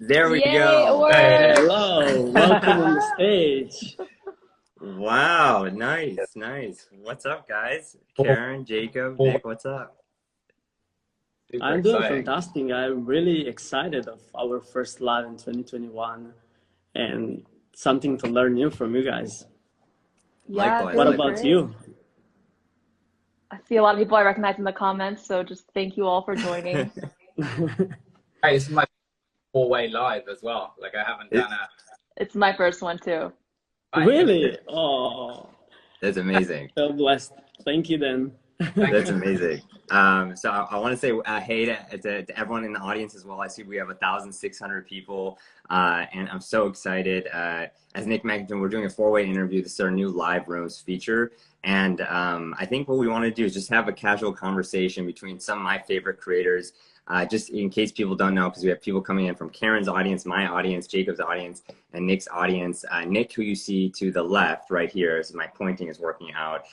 There we Yay, go. award! Hello, welcome on the stage. Wow, nice, nice. What's up, guys? Karen, Jacob, Nick, what's up? Super I'm doing exciting. fantastic. I'm really excited of our first live in 2021 and something to learn new from you guys. Yeah, Likewise, What really about great. you? I see a lot of people I recognize in the comments, so just thank you all for joining. Hey, this is my four-way live as well. Like I haven't done a. It's my first one too. Really? Oh, That's amazing. so blessed. Thank you then. That's amazing. So I want to say hey to everyone in the audience as well. I see we have 1,600 people, and I'm so excited. As Nick mentioned, we're doing a four-way interview. This is our new live rooms feature, and I think what we want to do is just have a casual conversation between some of my favorite creators. Just in case people don't know, because we have people coming in from Karen's audience, my audience, Jacob's audience, and Nick's audience. Nick, who you see to the left right here, as my pointing is working out,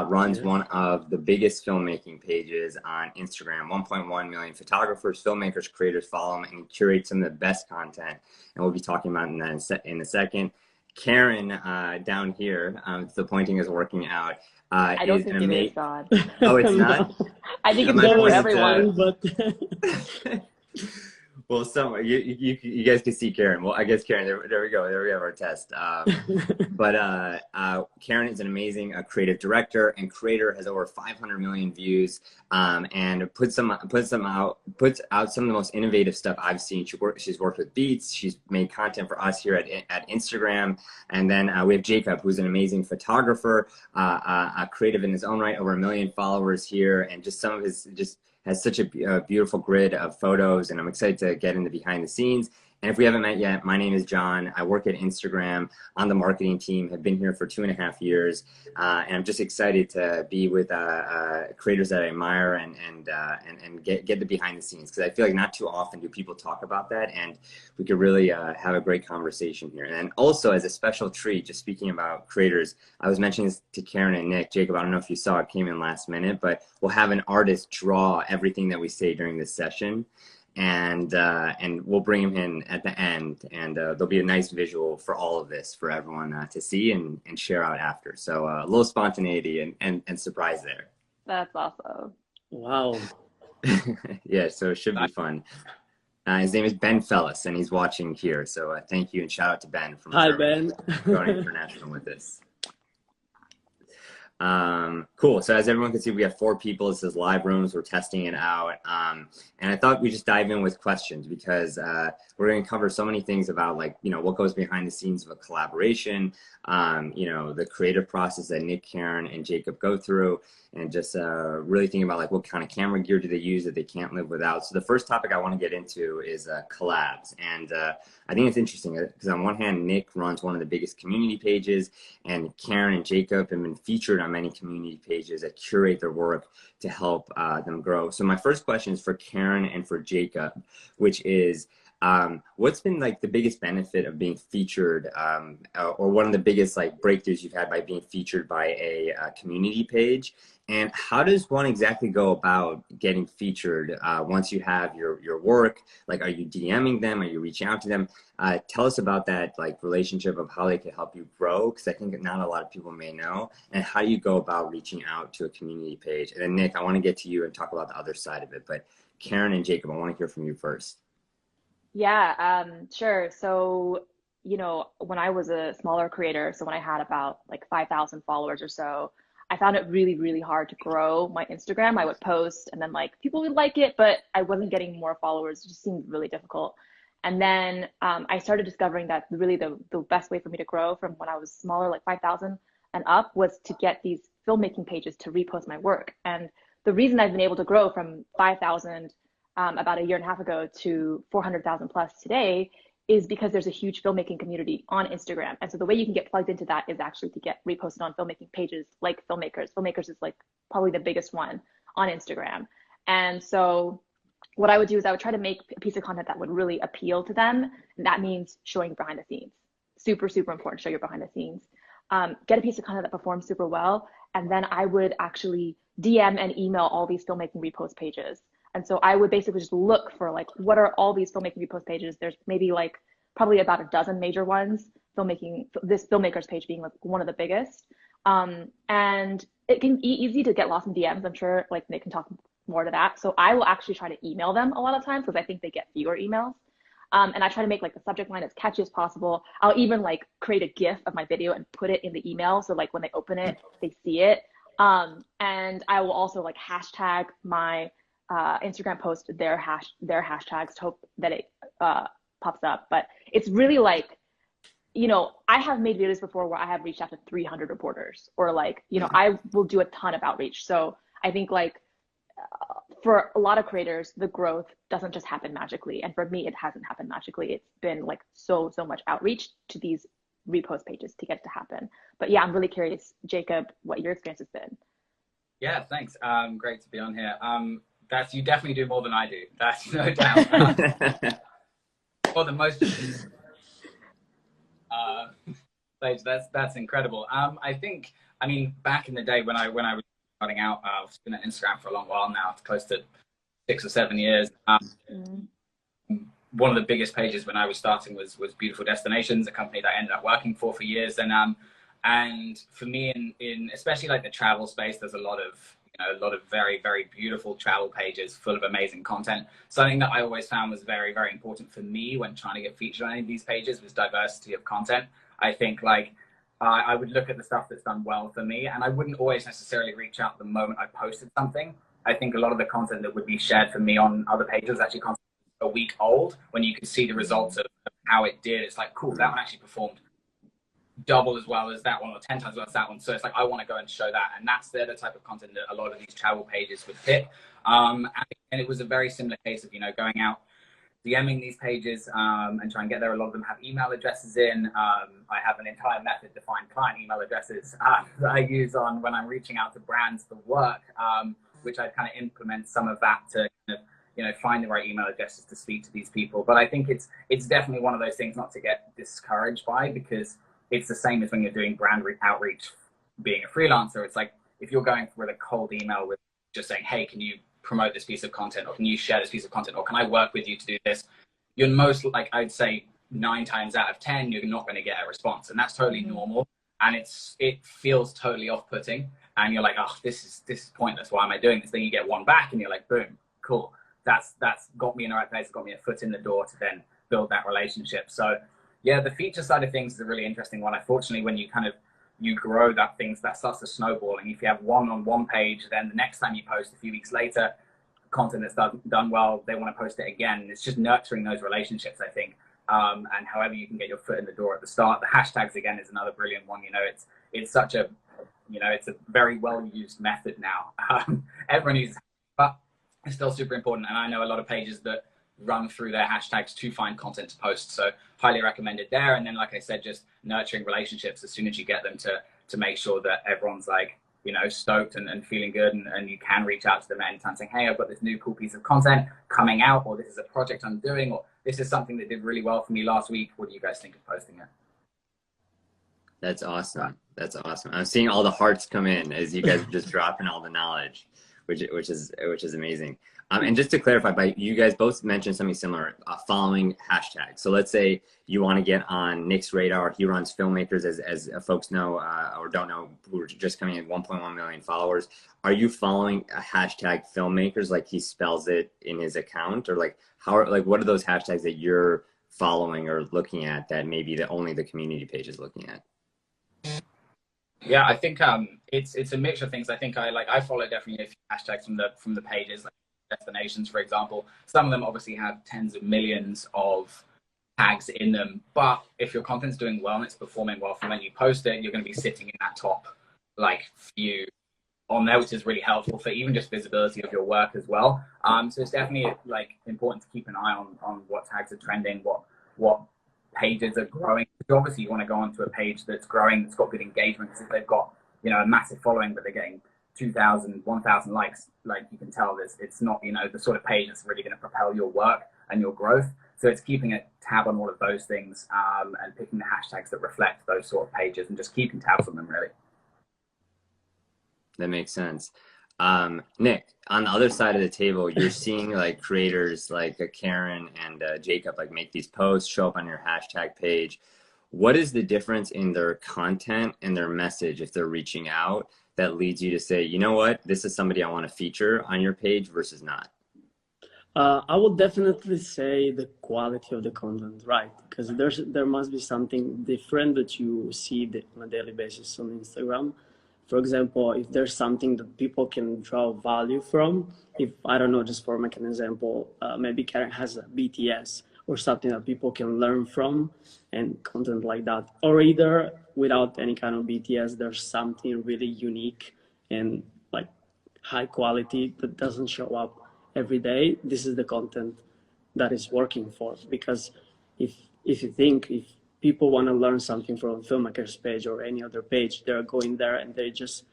runs one of the biggest filmmaking pages on Instagram. 1.1 million photographers, filmmakers, creators follow him, and he curates some of the best content. And we'll be talking about that in a second. Karen, down here, the pointing is working out. I don't think it is, God. Oh, it's not? I think Yeah, it's my good for point is, everyone. But well, you guys can see Karen. Well, I guess Karen, there we go. There we have our test. But Karen is an amazing creative director and creator, has over 500 million views, and puts out some of the most innovative stuff I've seen. She's worked with Beats. She's made content for us here at Instagram. And then we have Jacob, who's an amazing photographer, creative in his own right, over 1 million followers here, and just some of his has such a beautiful grid of photos, and I'm excited to get into behind the scenes. And if we haven't met yet, my name is John. I work at Instagram on the marketing team, have been here for 2.5 years, and I'm just excited to be with creators that I admire and get the behind the scenes, because I feel like not too often do people talk about that, and we could really have a great conversation here. And then also, as a special treat, just speaking about creators, I was mentioning this to Karen and Nick. Jacob, I don't know if you saw it, came in last minute, but we'll have an artist draw everything that we say during this session. And we'll bring him in at the end, and there'll be a nice visual for all of this for everyone to see and share out after. So a little spontaneity and surprise there. That's awesome. wow. Yeah, so it should be fun. His name is Ben Fellis, and he's watching here. So thank you, and shout out to Ben from Hi, Germany, Ben. going international with this. Cool. So as everyone can see, we have 4 people. This is live rooms. We're testing it out. And I thought we just dive in with questions, because we're going to cover so many things about, like, what goes behind the scenes of a collaboration, the creative process that Nick, Karen, and Jacob go through, and just really thinking about, like, what kind of camera gear do they use that they can't live without. So the first topic I want to get into is collabs. And I think it's interesting because on one hand, Nick runs one of the biggest community pages, and Karen and Jacob have been featured on many community pages that curate their work to help them grow. So my first question is for Karen and for Jacob, which is, what's been like the biggest benefit of being featured, or one of the biggest like breakthroughs you've had by being featured by a community page? And how does one exactly go about getting featured once you have your work? Like, are you DMing them? Are you reaching out to them? Tell us about that, like, relationship of how they can help you grow, because I think not a lot of people may know. And how do you go about reaching out to a community page? And then Nick, I want to get to you and talk about the other side of it. But Karen and Jacob, I want to hear from you first. Yeah, sure. So, when I was a smaller creator, so when I had about like 5,000 followers or so, I found it really, really hard to grow my Instagram. I would post and then like people would like it, but I wasn't getting more followers. It just seemed really difficult. And then I started discovering that really the best way for me to grow from when I was smaller, like 5,000 and up, was to get these filmmaking pages to repost my work. And the reason I've been able to grow from 5,000 about a year and a half ago to 400,000 plus today is because there's a huge filmmaking community on Instagram. And so the way you can get plugged into that is actually to get reposted on filmmaking pages like FILMMKRS. FILMMKRS is like probably the biggest one on Instagram. And so what I would do is I would try to make a piece of content that would really appeal to them. And that means showing behind the scenes. Super, super important to show your behind the scenes. Get a piece of content that performs super well. And then I would actually DM and email all these filmmaking repost pages. And so I would basically just look for like, what are all these filmmaking repost pages? There's maybe like probably about a dozen major ones, this filmmakers page being like one of the biggest. And it can be easy to get lost in DMs. I'm sure like Nick can talk more to that. So I will actually try to email them a lot of times because I think they get fewer emails. And I try to make like the subject line as catchy as possible. I'll even like create a GIF of my video and put it in the email. So like when they open it, they see it. And I will also like hashtag my Instagram post their hashtags to hope that it pops up. But it's really like, you know, I have made videos before where I have reached out to 300 reporters, or like, you know, I will do a ton of outreach. So I think like for a lot of creators, the growth doesn't just happen magically. And for me, it hasn't happened magically. It's been like so much outreach to these repost pages to get it to happen. But yeah, I'm really curious, Jacob, what your experience has been. Yeah, thanks. Great to be on here. You definitely do more than I do. That's no doubt. More than most page. That's incredible. I think, I mean, back in the day when I was starting out, I've been on Instagram for a long while now, close to 6 or 7 years. One of the biggest pages when I was starting was Beautiful Destinations, a company that I ended up working for years. And for me, in especially like the travel space, there's a lot of very, very beautiful travel pages full of amazing content. Something that I always found was very, very important for me when trying to get featured on any of these pages was diversity of content. I think like I would look at the stuff that's done well for me, and I wouldn't always necessarily reach out the moment I posted something. I think a lot of the content that would be shared for me on other pages was actually content a week old, when you could see the results of how it did. It's like, cool, that one actually performed double as well as that one, or 10 times as well as that one. So it's like, I want to go and show that. And that's the type of content that a lot of these travel pages would pick. And it was a very similar case of, you know, going out, DMing these pages and try and get there. A lot of them have email addresses in. I have an entire method to find client email addresses that I use on when I'm reaching out to brands for work, which I kind of implement some of that to kind of, you know, find the right email addresses to speak to these people. But I think it's definitely one of those things not to get discouraged by, because it's the same as when you're doing brand outreach being a freelancer. It's like, if you're going with a cold email with just saying, hey, can you promote this piece of content, or can you share this piece of content, or can I work with you to do this? You're most, like, I'd say 9 times out of 10, you're not going to get a response. And that's totally normal. And it feels totally off-putting. And you're like, oh, this is pointless. Why am I doing this? Then you get one back and you're like, boom, cool. That's got me in the right place. It's got me a foot in the door to then build that relationship. So yeah, the feature side of things is a really interesting one. Unfortunately, when you grow that starts to snowball. And if you have one on one page, then the next time you post a few weeks later, content that's done well, they want to post it again. It's just nurturing those relationships, I think. And however you can get your foot in the door at the start. The hashtags, again, is another brilliant one. You know, it's such a, you know, it's a very well used method now. Everyone uses it, but it's still super important. And I know a lot of pages that run through their hashtags to find content to post. So highly recommended there. And then, like I said, just nurturing relationships as soon as you get them to make sure that everyone's like, you know, stoked and feeling good. And you can reach out to them anytime saying, hey, I've got this new cool piece of content coming out, or this is a project I'm doing, or this is something that did really well for me last week. What do you guys think of posting it? That's awesome. That's awesome. I'm seeing all the hearts come in as you guys are just dropping all the knowledge, which is amazing. And just to clarify, you guys both mentioned something similar, following hashtags. So let's say you want to get on Nick's radar. He runs Filmmakers, as folks know or don't know, who are just coming in 1.1 million followers. Are you following a hashtag Filmmakers like he spells it in his account, or like what are those hashtags that you're following or looking at that maybe only the community page is looking at? Yeah, I think it's a mixture of things. I think I follow definitely a few hashtags from the pages, like Destinations, for example. Some of them obviously have tens of millions of tags in them, but if your content's doing well and it's performing well from when you post it, you're going to be sitting in that top few on there, which is really helpful for even just visibility of your work as well. So it's definitely important to keep an eye on what tags are trending, what pages are growing. Obviously, you want to go onto a page that's growing, that's got good engagement. Because if they've got, you know, a massive following, but they're getting 2,000, 1,000 likes, like, you can tell it's not, you know, the sort of page that's really going to propel your work and your growth. So it's keeping a tab on all of those things, and picking the hashtags that reflect those sort of pages and just keeping tabs on them, really. That makes sense. Nick, on the other side of the table, you're seeing like creators like Karen and Jacob like make these posts, show up on your hashtag page. What is the difference in their content and their message if they're reaching out that leads you to say, you know what, this is somebody I want to feature on your page versus not? I would definitely say the quality of the content, right? Because there must be something different that you see on a daily basis on Instagram. For example, if there's something that people can draw value from, if, I don't know, just for make an example, maybe Karen has a BTS or something that people can learn from and content like that. Or either without any kind of BTS, there's something really unique and like high quality that doesn't show up every day. This is the content that is working for, because if you think, if people want to learn something from FILMMKRS page or any other page, they're going there and they just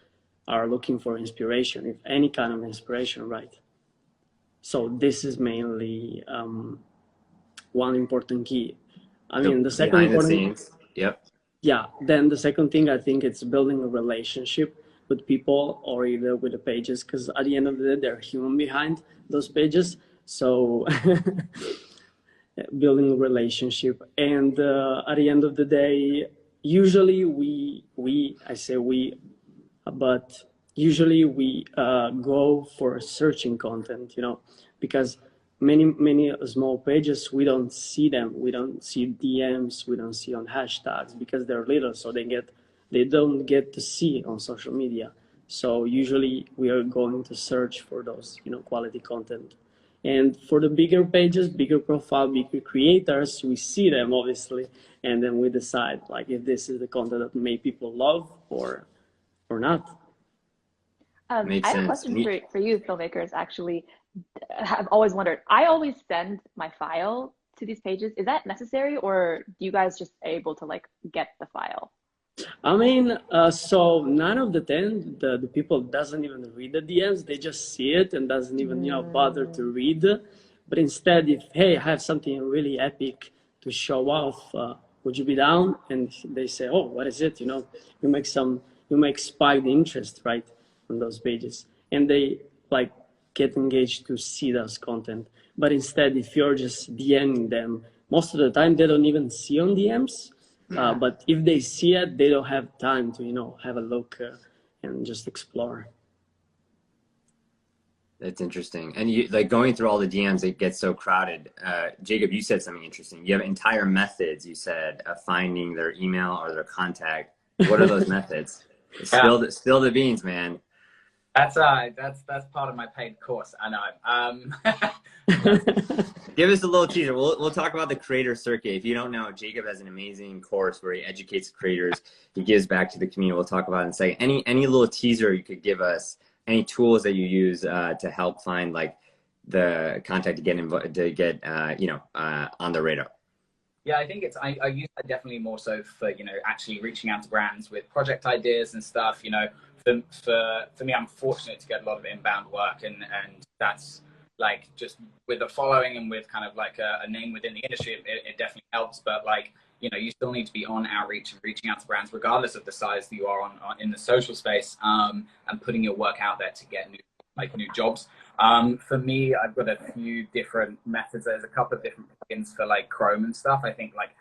are looking for inspiration, if any kind of inspiration, right? So this is mainly one important key. I mean, the second important, yep. Yeah, then the second thing, I think it's building a relationship with people or either with the pages, because at the end of the day, they're human behind those pages. So building a relationship, and at the end of the day, usually I say we, but usually we go for searching content, you know, because many small pages, we don't see them, we don't see DMs, we don't see on hashtags because they're little, so they don't get to see on social media. So usually we are going to search for those, you know, quality content. And for the bigger pages, bigger profile, bigger creators, we see them obviously, and then we decide like if this is the content that may people love or not. I have a question for you, filmmakers, actually. I've always wondered, I always send my file to these pages. Is that necessary, or do you guys just able to like get the file? I mean, so 9 of the 10, the people doesn't even read the DMs. They just see it and doesn't even, you know, bother to read. But instead, if, hey, I have something really epic to show off, would you be down? And they say, oh, what is it? You know, you make spike the interest, right, on those pages. And they like get engaged to see those content. But instead, if you're just DMing them, most of the time they don't even see on DMs. But if they see it, they don't have time to, you know, have a look and just explore. That's interesting. And you like going through all the DMs, it gets so crowded. Jacob, you said something interesting. You have entire methods, you said, of finding their email or their contact. What are those methods? Spill the beans, man. That's part of my paid course. I know. Give us a little teaser. We'll talk about the creator circuit. If you don't know, Jacob has an amazing course where he educates creators. He gives back to the community. We'll talk about it in a second. Any little teaser you could give us? Any tools that you use to help find like the contact to get on the radar? Yeah, I think I use that definitely more so for, you know, actually reaching out to brands with project ideas and stuff. You know, for me, I'm fortunate to get a lot of inbound work, and that's like just with the following and with kind of like a name within the industry, it definitely helps. But like, you know, you still need to be on outreach and reaching out to brands, regardless of the size that you are on in the social space, and putting your work out there to get new jobs. For me, I've got a few different methods. There's a couple of different plugins for like Chrome and stuff. I think like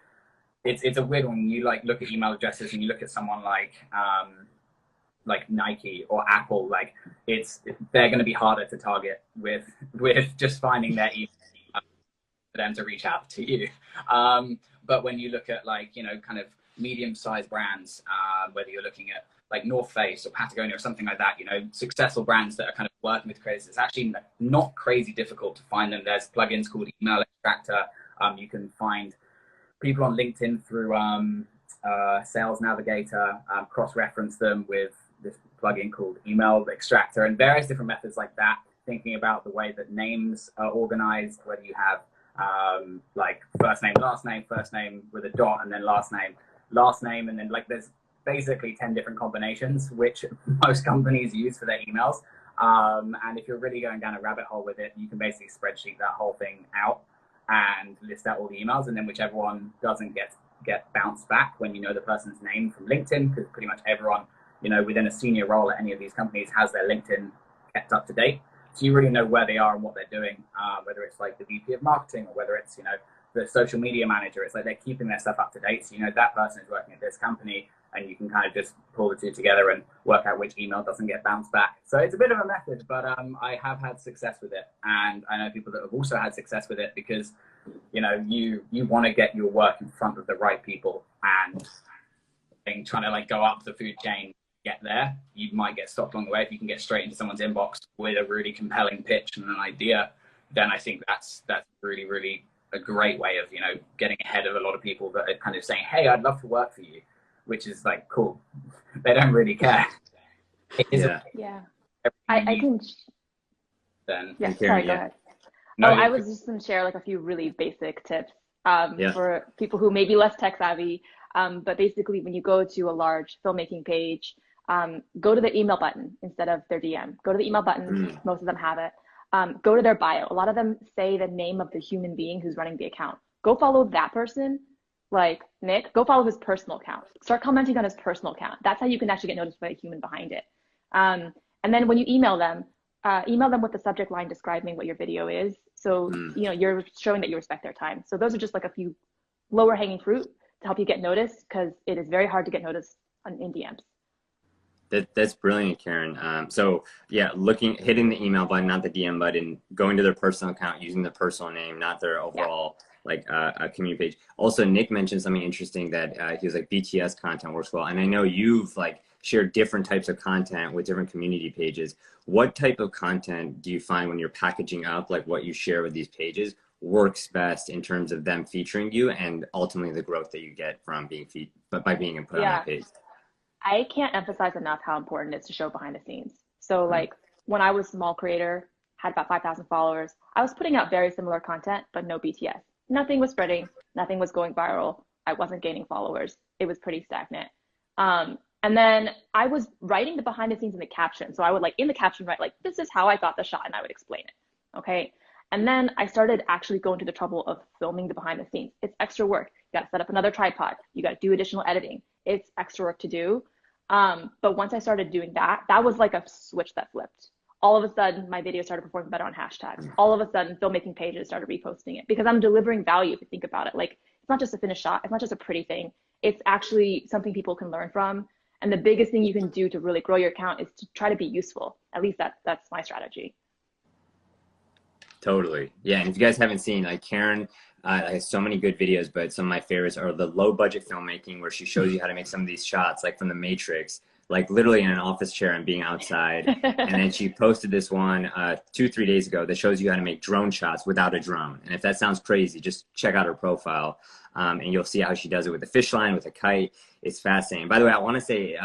it's a weird one. You like look at email addresses and you look at someone like Nike or Apple, like they're going to be harder to target with just finding their email for them to reach out to you. But when you look at like, you know, kind of medium-sized brands, whether you're looking at like North Face or Patagonia or something like that, you know, successful brands that are kind of working with creators, it's actually not crazy difficult to find them. There's plugins called Email Extractor. You can find people on LinkedIn through Sales Navigator, cross-reference them with this plugin called Email Extractor, and various different methods like that, thinking about the way that names are organized, whether you have like first name with a dot, and then last name, and then like there's basically 10 different combinations, which most companies use for their emails. And if you're really going down a rabbit hole with it, you can basically spreadsheet that whole thing out and list out all the emails, and then whichever one doesn't get bounced back when you know the person's name from LinkedIn, because pretty much everyone, you know, within a senior role at any of these companies has their LinkedIn kept up to date. So you really know where they are and what they're doing, whether it's like the VP of marketing or whether it's, you know, the social media manager. It's like they're keeping their stuff up to date. So you know that person is working at this company, and you can kind of just pull the two together and work out which email doesn't get bounced back. So it's a bit of a method, but I have had success with it. And I know people that have also had success with it because, you know, you want to get your work in front of the right people, and trying to like go up the food chain, get there, you might get stopped along the way. If you can get straight into someone's inbox with a really compelling pitch and an idea, then I think that's really, really a great way of, you know, getting ahead of a lot of people that are kind of saying, hey, I'd love to work for you, which is like, cool. They don't really care. Yeah. I can. Then yeah, sorry, go ahead. No, I was just going to share like a few really basic tips for people who may be less tech savvy. But basically, when you go to a large filmmaking page, go to the email button instead of their DM. Go to the email button. Most of them have it. Go to their bio. A lot of them say the name of the human being who's running the account. Go follow that person, like Nick. Go follow his personal account. Start commenting on his personal account. That's how you can actually get noticed by the human behind it. And then when you email them with the subject line describing what your video is. So, you know, you're showing that you respect their time. So those are just like a few lower hanging fruit to help you get noticed, because it is very hard to get noticed in DMs. That's brilliant, Karen. So yeah, hitting the email button, not the DM button, going to their personal account, using the personal name, not their overall a community page. Also, Nick mentioned something interesting that he was like, BTS content works well. And I know you've like shared different types of content with different community pages. What type of content do you find when you're packaging up like what you share with these pages works best in terms of them featuring you and ultimately the growth that you get from being by being put on that page? I can't emphasize enough how important it is to show behind the scenes. So like when I was a small creator, had about 5,000 followers, I was putting out very similar content, but no BTS. Nothing was spreading, nothing was going viral. I wasn't gaining followers. It was pretty stagnant. And then I was writing the behind the scenes in the caption. So I would like in the caption write like, this is how I got the shot, and I would explain it. Okay. And then I started actually going to the trouble of filming the behind the scenes. It's extra work. You got to set up another tripod. You got to do additional editing. It's extra work to do. But once I started doing that, that was like a switch that flipped. All of a sudden, my video started performing better on hashtags. All of a sudden, filmmaking pages started reposting it because I'm delivering value. If you think about it, like it's not just a finished shot. It's not just a pretty thing. It's actually something people can learn from. And the biggest thing you can do to really grow your account is to try to be useful. At least that's my strategy. Totally. Yeah. And if you guys haven't seen, like Karen has so many good videos, but some of my favorites are the low budget filmmaking where she shows you how to make some of these shots, like from The Matrix, like literally in an office chair and being outside. And then she posted this one 2-3 days ago that shows you how to make drone shots without a drone. And if that sounds crazy, just check out her profile and you'll see how she does it with a fish line, with a kite. It's fascinating. By the way, I want to say,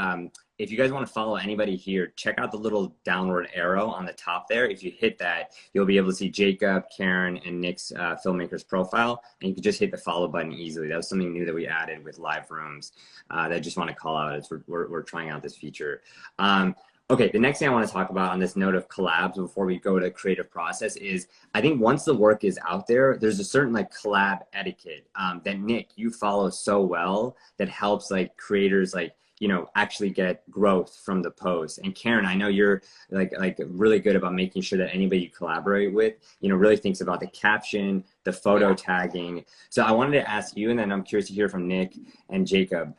if you guys want to follow anybody here, check out the little downward arrow on the top there. If you hit that, you'll be able to see Jacob, Karen, and Nick's filmmakers profile, and you can just hit the follow button easily. That was something new that we added with live rooms that I just want to call out as we're trying out this feature. Okay, the next thing I want to talk about on this note of collabs before we go to creative process is, I think once the work is out there, there's a certain like collab etiquette that Nick, you follow so well that helps like creators like, you know, actually get growth from the post. And Karen, I know you're like really good about making sure that anybody you collaborate with, you know, really thinks about the caption, the photo tagging. So I wanted to ask you, and then I'm curious to hear from Nick and Jacob.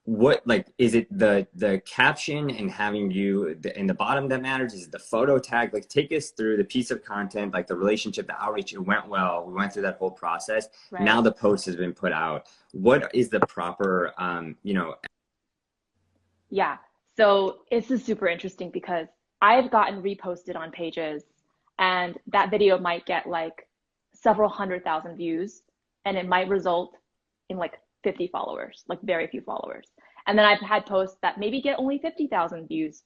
What, like, is it the caption and having you in the bottom that matters? Is it the photo tag? Like, take us through the piece of content, like the relationship, the outreach. It went well. We went through that whole process. Right. Now the post has been put out. What is the proper, you know? Yeah. So this is super interesting because I've gotten reposted on pages and that video might get like several 100,000 views and it might result in like 50 followers, like very few followers. And then I've had posts that maybe get only 50,000 views.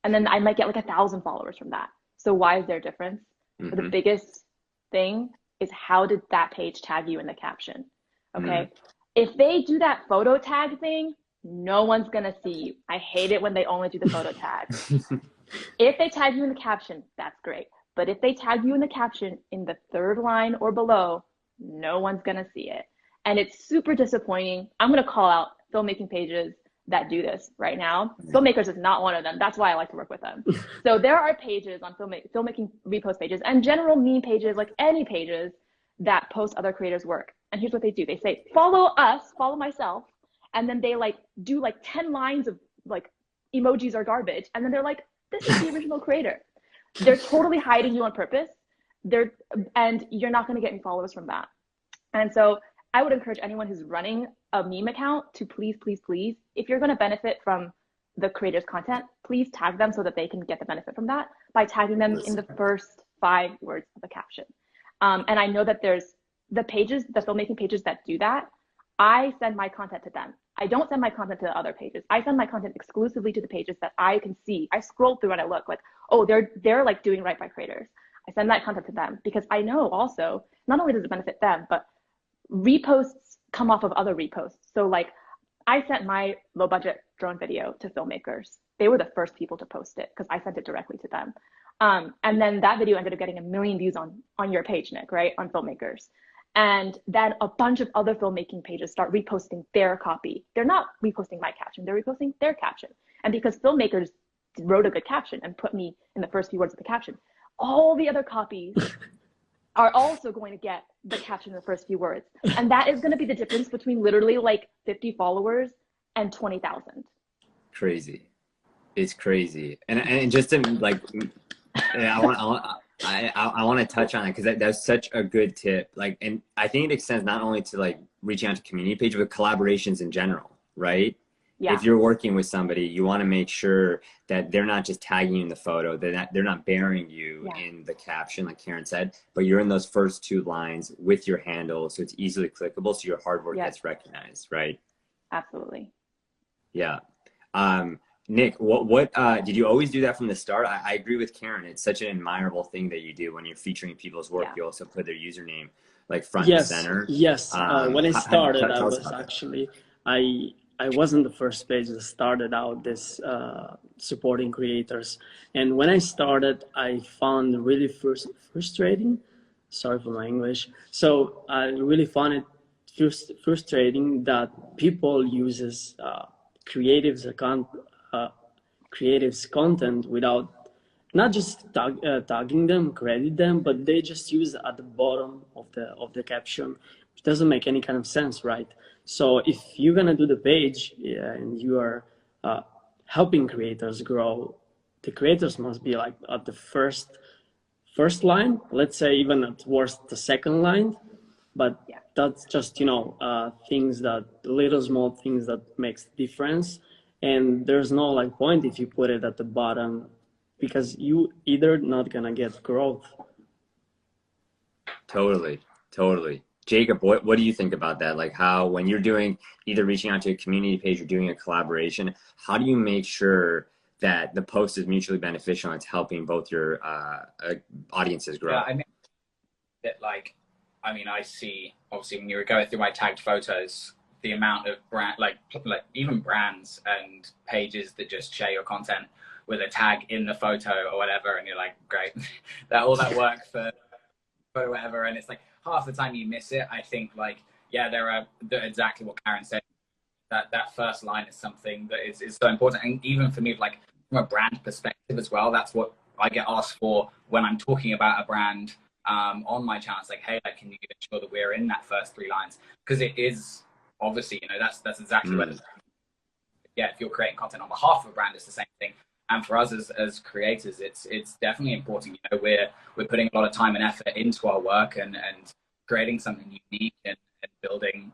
And then I might get like 1,000 followers from that. So why is there a difference? Mm-hmm. The biggest thing is how did that page tag you in the caption? Okay. Mm-hmm. If they do that photo tag thing, no one's going to see you. I hate it when they only do the photo tag. If they tag you in the caption, that's great. But if they tag you in the caption in the third line or below, no one's going to see it. And it's super disappointing. I'm going to call out filmmaking pages that do this right now. FILMMKRS is not one of them. That's why I like to work with them. So there are pages on filmmaking repost pages and general meme pages, like any pages that post other creators' work. And here's what they do. They say, follow us, follow myself. And then they like do like 10 lines of like emojis are garbage. And then they're like, this is the original creator. They're totally hiding you on purpose. And you're not going to get any followers from that. And so I would encourage anyone who's running a meme account to please, please, please, if you're going to benefit from the creator's content, please tag them so that they can get the benefit from that by tagging them in the first 5 words of the caption. And I know that there's the pages, the filmmaking pages that do that. I send my content to them. I don't send my content to the other pages. I send my content exclusively to the pages that I can see. I scroll through and I look like, oh, they're like doing right by creators. I send that content to them because I know also, not only does it benefit them, but reposts come off of other reposts. So like I sent my low budget drone video to FILMMKRS. They were the first people to post it because I sent it directly to them. And then that video ended up getting 1 million views on your page, Nick, right? On FILMMKRS. And then a bunch of other filmmaking pages start reposting their copy. They're not reposting my caption, they're reposting their caption. And because FILMMKRS wrote a good caption and put me in the first few words of the caption, all the other copies are also going to get the caption in the first few words. And that is going to be the difference between literally like 50 followers and 20,000. Crazy. It's crazy. And just to like, I want to touch on it because that's such a good tip. Like, and I think it extends not only to like reaching out to community page, but collaborations in general, right? Yeah. If you're working with somebody, you want to make sure that they're not just tagging you in the photo, they're not burying you in the caption, like Karen said, but you're in those first 2 lines with your handle, so it's easily clickable, so your hard work gets recognized, right? Absolutely. Yeah. Nick, what did you always do that from the start? I agree with Karen. It's such an admirable thing that you do when you're featuring people's work. You also put their username like front and center. Yes. When I started, I was actually, I wasn't the first page that started out this supporting creators. And when I started, I found really frustrating. Sorry for my English. So I really found it frustrating that people uses creatives content without not just tagging them, credit them, but they just use at the bottom of the caption, which doesn't make any kind of sense, right? So if you're gonna do the page and you are helping creators grow, the creators must be like at the first line, let's say even at worst the second line, but that's just, you know, little small things that makes the difference. And there's no like point if you put it at the bottom because you either not gonna get growth. Totally. Jacob, what do you think about that? Like how, when you're doing either reaching out to a community page or doing a collaboration, how do you make sure that the post is mutually beneficial and it's helping both your audiences grow? Yeah, I mean, I see, obviously, when you were going through my tagged photos, the amount of like even brands and pages that just share your content with a tag in the photo or whatever, and you're like, great, all that work for whatever, and it's like half the time you miss it. I think like, they're exactly what Karen said. That first line is something that is so important, and even for me, like from a brand perspective as well, that's what I get asked for when I'm talking about a brand on my channel. It's like, hey, like, can you ensure that we're in that first 3 lines? Because it is obviously, you know, that's exactly what. If you're creating content on behalf of a brand, it's the same thing. And for us as creators, it's definitely important. You know, we're putting a lot of time and effort into our work and creating something unique and building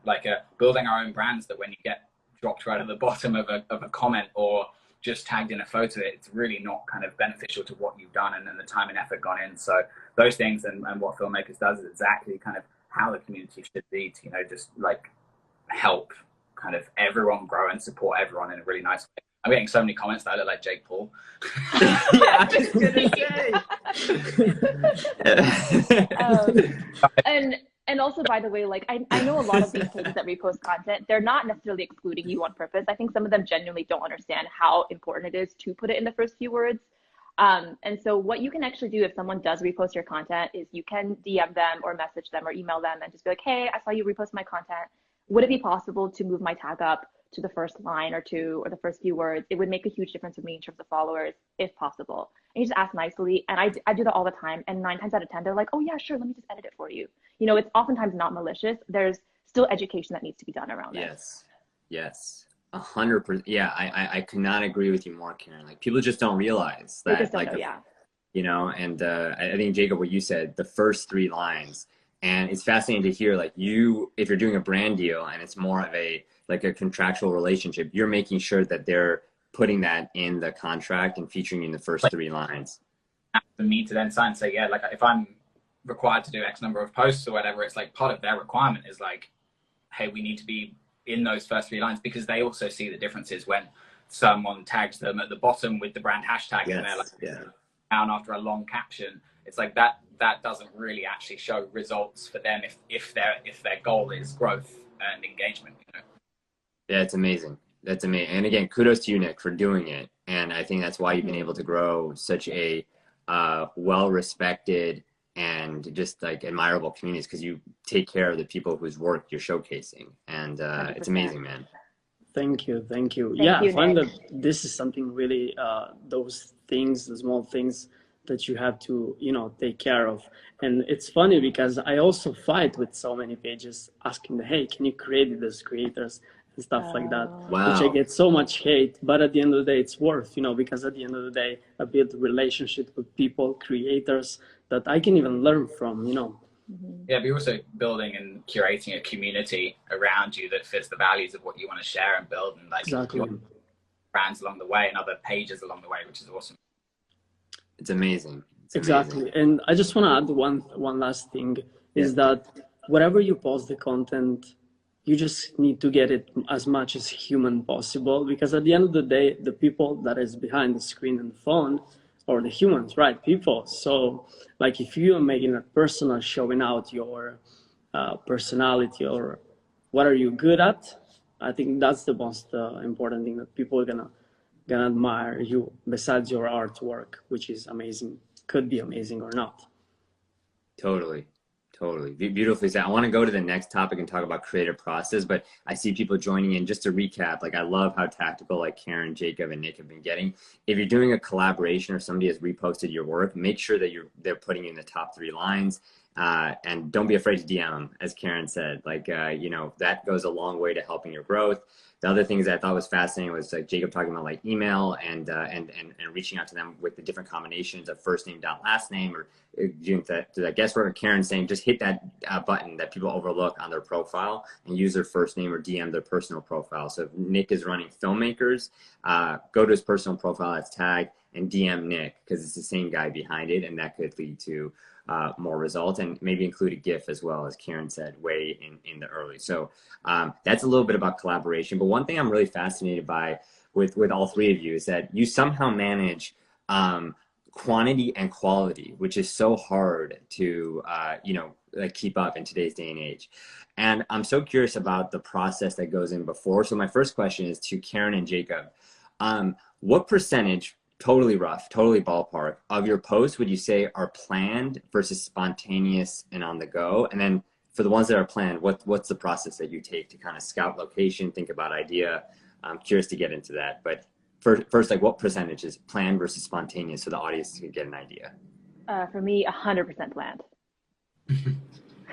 our own brands that when you get dropped right at the bottom of a comment or just tagged in a photo, it's really not kind of beneficial to what you've done and the time and effort gone in. So those things and what FILMMKRS does is exactly kind of how the community should be to, you know, just like help kind of everyone grow and support everyone in a really nice way. I'm getting so many comments that I look like Jake Paul. I was gonna say. And also, by the way, like I know a lot of these pages that repost content, they're not necessarily excluding you on purpose. I think some of them genuinely don't understand how important it is to put it in the first few words. And so what you can actually do if someone does repost your content is you can DM them or message them or email them and just be like, hey, I saw you repost my content. Would it be possible to move my tag up to the first line or two or the first few words, it would make a huge difference for me in terms of followers, if possible. And you just ask nicely. And I do that all the time. And 9 times out of 10, they're like, oh yeah, sure, let me just edit it for you. You know, it's oftentimes not malicious. There's still education that needs to be done around it. Yes. 100%. Yeah, I could not agree with you more, Karen. Like, people just don't realize that. They just don't like, know, yeah. You know, and I think, Jacob, what you said, the first 3 lines, and it's fascinating to hear, like, if you're doing a brand deal and it's more of a contractual relationship, you're making sure that they're putting that in the contract and featuring in the first 3 lines. For me to then sign and say, yeah, like, if I'm required to do X number of posts or whatever, it's like part of their requirement is like, hey, we need to be in those first 3 lines, because they also see the differences when someone tags them at the bottom with the brand hashtag, and they're like down after a long caption. It's like that doesn't really actually show results for them if their goal is growth and engagement, you know? Yeah, it's amazing. That's amazing. And again, kudos to you, Nick, for doing it. And I think that's why you've been able to grow such a well-respected and just like admirable communities, because you take care of the people whose work you're showcasing. And it's amazing, man. Thank you. Thank you, I find Nick. that this is something really, those things, the small things that you have to, you know, take care of. And it's funny because I also fight with so many pages asking, hey, can you create this creators and stuff like that, wow. Which I get so much hate, but at the end of the day, it's worth, you know, because at the end of the day, I build a relationship with people, creators that I can even learn from, you know. Yeah, but you're also building and curating a community around you that fits the values of what you want to share and build, and like exactly. brands along the way and other pages along the way, which is awesome. It's amazing. Exactly. And I just want to add one last thing is that whatever you post the content, you just need to get it as much as human possible, because at the end of the day, the people that is behind the screen and the phone are the humans, right? People. So like if you are making it personal, showing out your personality or what are you good at, I think that's the most important thing that people are gonna admire you besides your artwork, which is amazing. Could be amazing or not. Totally. Beautifully said. I want to go to the next topic and talk about creative process, but I see people joining in. Just to recap, like, I love how tactical like Karen, Jacob, and Nick have been getting. If you're doing a collaboration or somebody has reposted your work, make sure that they're putting in the top 3 lines. And don't be afraid to DM them, as Karen said. Like, you know, that goes a long way to helping your growth. The other things that I thought was fascinating was like Jacob talking about like email and reaching out to them with the different combinations of first name dot last name, or doing that guest work. Karen saying just hit that button that people overlook on their profile and use their first name or DM their personal profile. So if Nick is running FILMMKRS, go to his personal profile that's tagged and DM Nick, because it's the same guy behind it, and that could lead to more results, and maybe include a GIF as well, as Karen said, way in the early. So that's a little bit about collaboration. But one thing I'm really fascinated by with all 3 of you is that you somehow manage quantity and quality, which is so hard to you know, like keep up in today's day and age. And I'm so curious about the process that goes in before. So my first question is to Karen and Jacob. What percentage, totally rough, totally ballpark, of your posts would you say are planned versus spontaneous and on the go? And then for the ones that are planned, what's the process that you take to kind of scout location, think about idea? I'm curious to get into that. But first, like, what percentage is planned versus spontaneous, so the audience can get an idea? For me, 100% planned.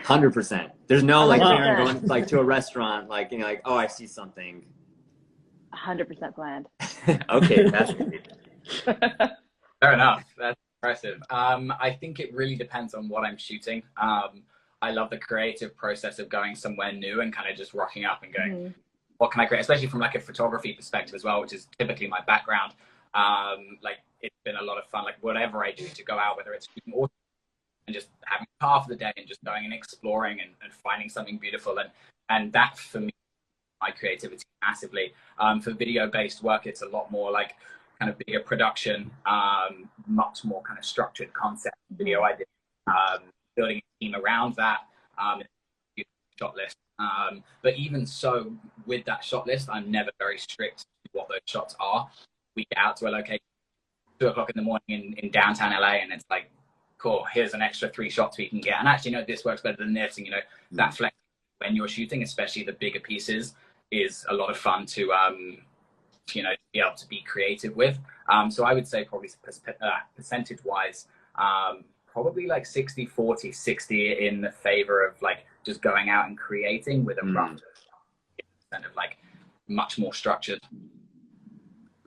100%. There's no like 100%. Karen going like to a restaurant, like, you know, like, oh, I see something. 100% planned. Okay, that's great. Fair enough. That's impressive. I think it really depends on what I'm shooting. I love the creative process of going somewhere new and kind of just rocking up and going, what can I create? Especially from like a photography perspective as well, which is typically my background. Like, it's been a lot of fun, like whatever I do to go out, whether it's shooting or and just having half the day and just going and exploring and finding something beautiful. And that for me, my creativity massively. For video-based work, it's a lot more like kind of bigger production, much more kind of structured concept video idea, building a team around that, shot list. But even so, with that shot list, I'm never very strict to what those shots are. We get out to a location 2 o'clock in the morning in downtown LA, and it's like, cool, here's an extra 3 shots we can get. And actually, no, this works better than this. And, you know, that flex when you're shooting, especially the bigger pieces, is a lot of fun to, you know, be able to be creative with. So I would say probably percentage wise, probably like 60-40, 60 in the favor of like just going out and creating with a rough kind of like much more structured.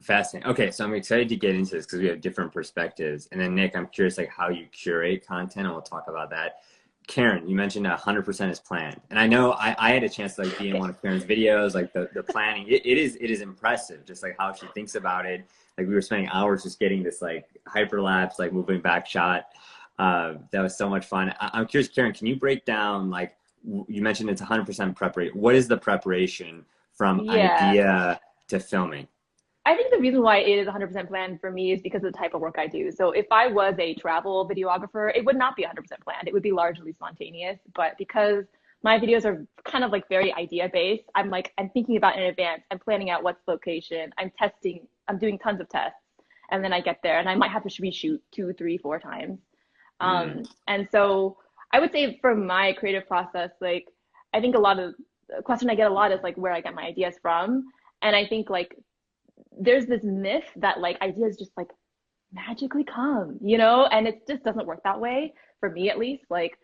Fascinating. Okay, so I'm excited to get into this because we have different perspectives. And then Nick, I'm curious like how you curate content, and we'll talk about that. Karen, you mentioned 100% is planned, and I know I had a chance to like be in one of Karen's videos. Like the planning, it is impressive. Just like how she thinks about it. Like we were spending hours just getting this like hyperlapse, like moving back shot. That was so much fun. I'm curious, Karen, can you break down like you mentioned it's 100% preparation. What is the preparation from idea to filming? I think the reason why it is 100% planned for me is because of the type of work I do. So if I was a travel videographer, it would not be 100% planned. It would be largely spontaneous. But because my videos are kind of like very idea based, I'm thinking about in advance. I'm planning out what's location. I'm testing. I'm doing tons of tests. And then I get there and I might have to reshoot 2, 3, 4 times. And so I would say for my creative process, like I think a lot of the question I get a lot is like where I get my ideas from. And I think like there's this myth that like ideas just like magically come, you know, and it just doesn't work that way for me, at least. Like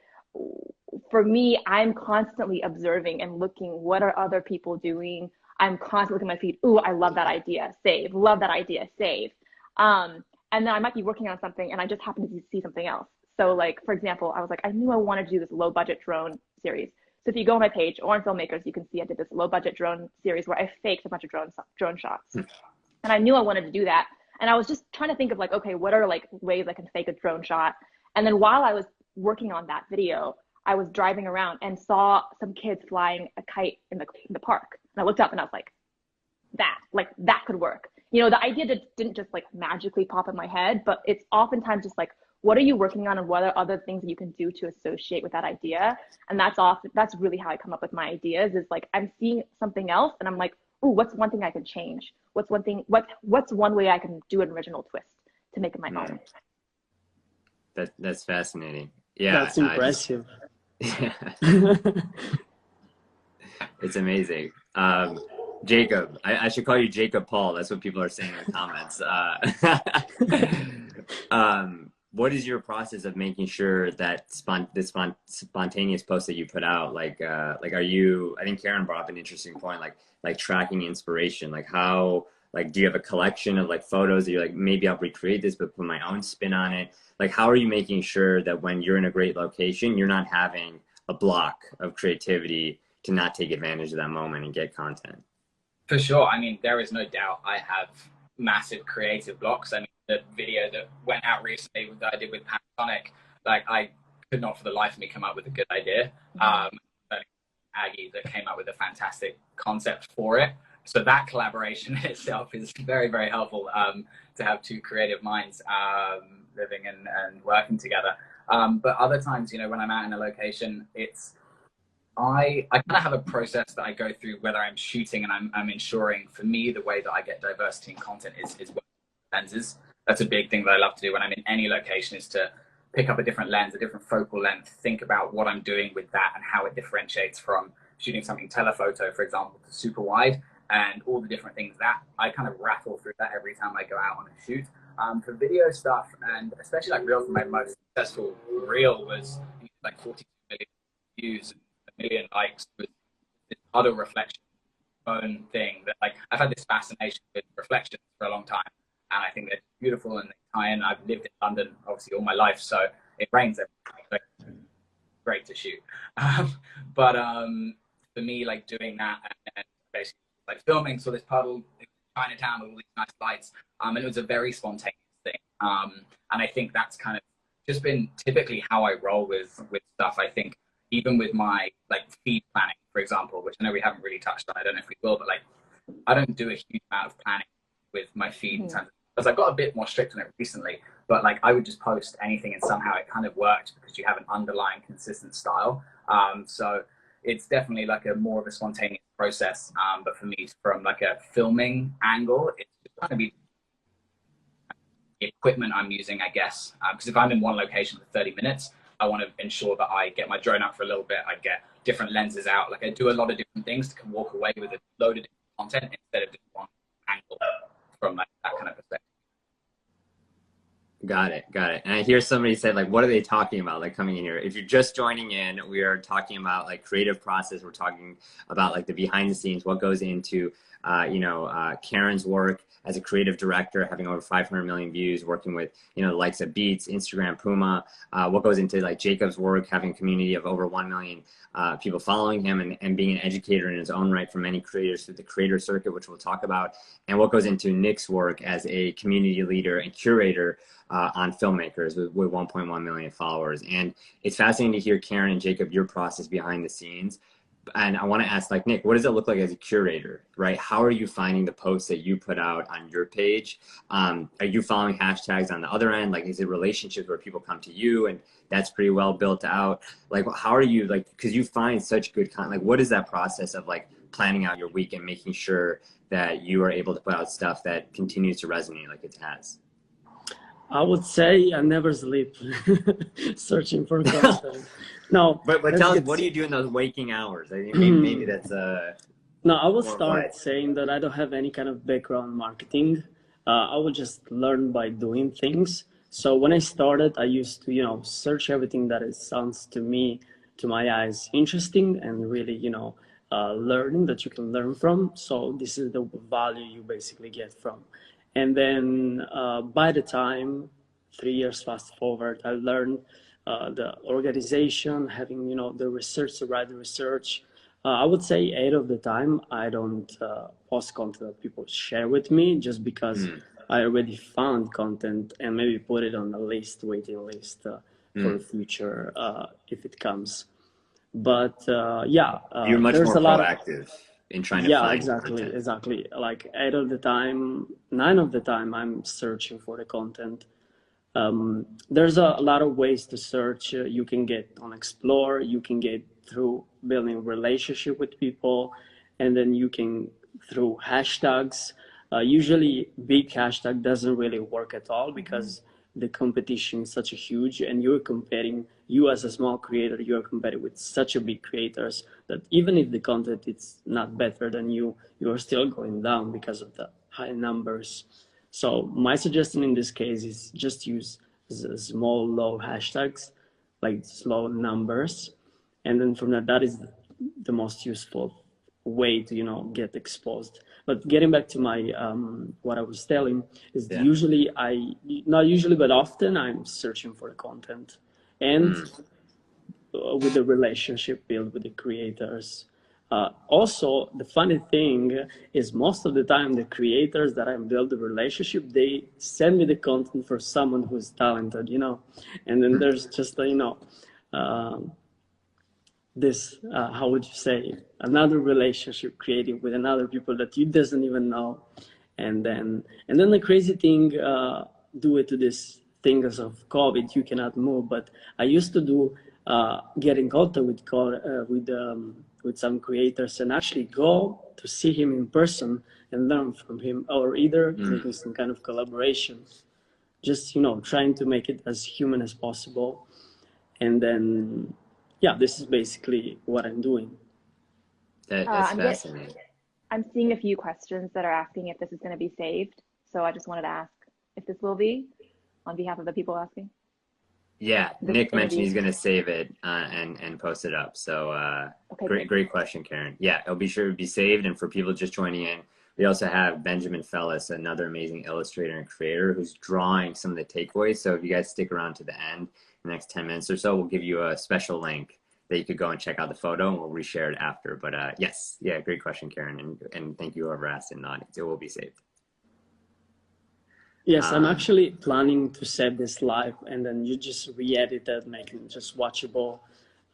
for me, I'm constantly observing and looking, what are other people doing? I'm constantly looking at my feed. Ooh, I love that idea, save. Love that idea, save. And then I might be working on something and I just happen to see something else. So like, for example, I was like, I knew I wanted to do this low budget drone series. So if you go on my page or on FILMMKRS, you can see I did this low budget drone series where I faked a bunch of drone shots. And I knew I wanted to do that. And I was just trying to think of like, okay, what are like ways I can fake a drone shot? And then while I was working on that video, I was driving around and saw some kids flying a kite in the park. And I looked up and I was like, that could work. You know, the idea didn't just like magically pop in my head, but it's oftentimes just like, what are you working on and what are other things that you can do to associate with that idea? And that's really how I come up with my ideas, is like, I'm seeing something else and I'm like, ooh, what's one thing I can change? What's one way I can do an original twist to make it my own? That's fascinating. Yeah. That's impressive. It's amazing. Jacob, I should call you Jacob Paul. That's what people are saying in the comments. What is your process of making sure that spontaneous posts that you put out, like are you, I think Karen brought up an interesting point, like tracking inspiration, like how, like, do you have a collection of like photos that you're like, maybe I'll recreate this, but put my own spin on it? Like, how are you making sure that when you're in a great location, you're not having a block of creativity to not take advantage of that moment and get content? For sure. I mean, there is no doubt I have massive creative blocks. I mean, the video that went out recently that I did with Panasonic, like I could not for the life of me come up with a good idea. Aggie that came up with a fantastic concept for it. So that collaboration itself is very, very helpful to have two creative minds living and working together. But other times, you know, when I'm out in a location, I kind of have a process that I go through, whether I'm shooting and I'm ensuring, for me, the way that I get diversity in content is lenses. That's a big thing that I love to do when I'm in any location, is to pick up a different lens, a different focal length, think about what I'm doing with that and how it differentiates from shooting something telephoto, for example, to super wide, and all the different things that I kind of rattle through that every time I go out on a shoot. For video stuff, and especially like reels, my most successful reel was like 42 million views, 1 million likes, with this auto reflection phone thing that, like, I've had this fascination with reflections for a long time, and I think they're beautiful and they tie in. I've lived in London obviously all my life, so it rains every day. Great to shoot. But for me, like doing that and basically like filming, saw this puddle in Chinatown with all these nice lights, and it was a very spontaneous thing. And I think that's kind of just been typically how I roll with stuff. I think even with my like feed planning, for example, which I know we haven't really touched on, I don't know if we will, but like I don't do a huge amount of planning with my feed in terms of, because I've got a bit more strict on it recently, but like I would just post anything and somehow it kind of worked because you have an underlying consistent style. So it's definitely like a more of a spontaneous process. But for me, from like a filming angle, it's just going to be the equipment I'm using, I guess. Because if I'm in one location for 30 minutes, I want to ensure that I get my drone out for a little bit. I get different lenses out. Like I do a lot of different things to walk away with a load of different content instead of just one angle from like that kind of perspective. Got it. Got it. And I hear somebody say, like, what are they talking about? Like coming in here, if you're just joining in, we are talking about like creative process. We're talking about like the behind the scenes, what goes into, Karen's work as a creative director, having over 500 million views, working with, the likes of Beats, Instagram, Puma, what goes into like Jacob's work, having a community of over 1 million people following him, and being an educator in his own right for many creators through the creator circuit, which we'll talk about, and what goes into Nick's work as a community leader and curator on FILMMKRS with 1.1 million followers. And it's fascinating to hear, Karen and Jacob, your process behind the scenes. And I want to ask, like, Nick, what does it look like as a curator, right? How are you finding the posts that you put out on your page? Are you following hashtags on the other end? Like, is it relationships where people come to you and that's pretty well built out? Like, how are you, like, because you find such good content, like, what is that process of like planning out your week and making sure that you are able to put out stuff that continues to resonate like it has? I would say I never sleep searching for content. No, but tell us, what do you do in those waking hours? I mean, maybe that's no, I will start saying that I don't have any kind of background marketing. I will just learn by doing things. So when I started, I used to, search everything that it sounds to me, to my eyes, interesting and really, learning that you can learn from. So this is the value you basically get from. And then by the time, 3 years fast forward, I learned the organization, having, the research to write the research. I would say 8 of the time, I don't post content that people share with me just because I already found content and maybe put it on the list, waiting list for the future if it comes. But you're much more proactive in trying to find content. Exactly. Like 8 of the time, 9 of the time, I'm searching for the content. There's a lot of ways to search. You can get on Explore, you can get through building relationship with people, and then you can through hashtags. Usually big hashtag doesn't really work at all because the competition is such a huge, and you as a small creator, you're competing with such a big creators that even if the content is not better than you are still going down because of the high numbers. So my suggestion in this case is just use small, low hashtags, like slow numbers. And then from that is the most useful way to, get exposed. But getting back to my, what I was telling is usually not usually, but often I'm searching for the content and with the relationship built with the creators. Also, the funny thing is most of the time the creators that I build the relationship, they send me the content for someone who's talented, and then there's just, this, how would you say, another relationship created with another people that you doesn't even know. And then the crazy thing, due to this things of COVID, you cannot move, but I used to do, get in contact with some creators and actually go to see him in person and learn from him, or either making some kind of collaboration, just, trying to make it as human as possible. And then, this is basically what I'm doing. That's fascinating. I'm seeing a few questions that are asking if this is going to be saved. So I just wanted to ask if this will be on behalf of the people asking. Yeah, Nick mentioned he's going to save it and post it up. So okay, great question, Karen. Yeah, it'll be sure to be saved. And for people just joining in, we also have Benjamin Fellis, another amazing illustrator and creator who's drawing some of the takeaways. So if you guys stick around to the end, the next 10 minutes or so, we'll give you a special link that you could go and check out the photo, and we'll reshare it after. But great question, Karen. And thank you whoever asked in the audience. It will be saved. Yes, I'm actually planning to save this live, and then you just re-edit it, make it just watchable,